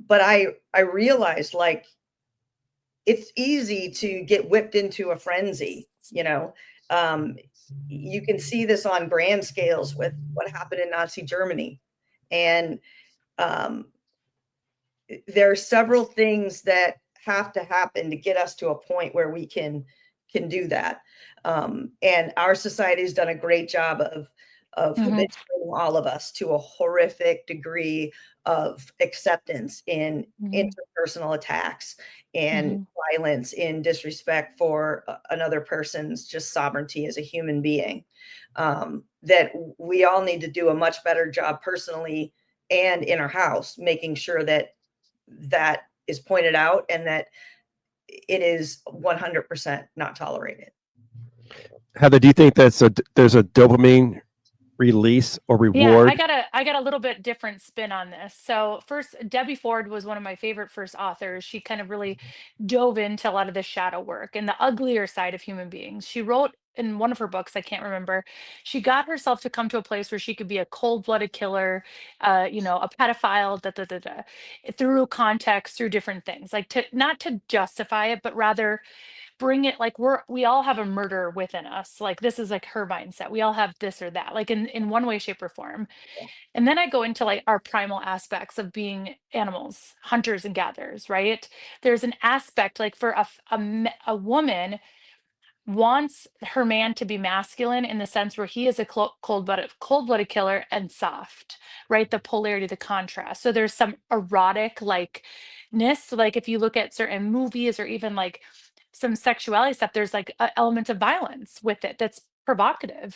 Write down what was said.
But I realized, like, it's easy to get whipped into a frenzy, you know. Um, you can see this on grand scales with what happened in Nazi Germany. And um, there are several things that have to happen to get us to a point where we can do that. And our society has done a great job of Mhm. habituating all of us to a horrific degree of acceptance in Mhm. interpersonal attacks and Mhm. violence in disrespect for another person's just sovereignty as a human being. That we all need to do a much better job personally and in our house, making sure that that is pointed out and that it is 100% not tolerated. Heather, do you think there's a dopamine release or Yeah, reward? I got a little bit different spin on this. So first, Debbie Ford was one of my favorite first authors. She kind of really dove into a lot of the shadow work and the uglier side of human beings. She wrote in one of her books, I can't remember, she got herself to come to a place where she could be a cold-blooded killer, a pedophile, through context, through different things, like to not to justify it, but rather bring it like we all have a murder within us. Like this is like her mindset. We all have this or that, like in one way, shape, or form. And then I go into like our primal aspects of being animals, hunters and gatherers, right? There's an aspect like for a woman wants her man to be masculine in the sense where he is a cold-blooded killer and soft, right? The polarity, the contrast. So there's some erotic likeness. Like if you look at certain movies or even like some sexuality stuff, there's like elements of violence with it that's provocative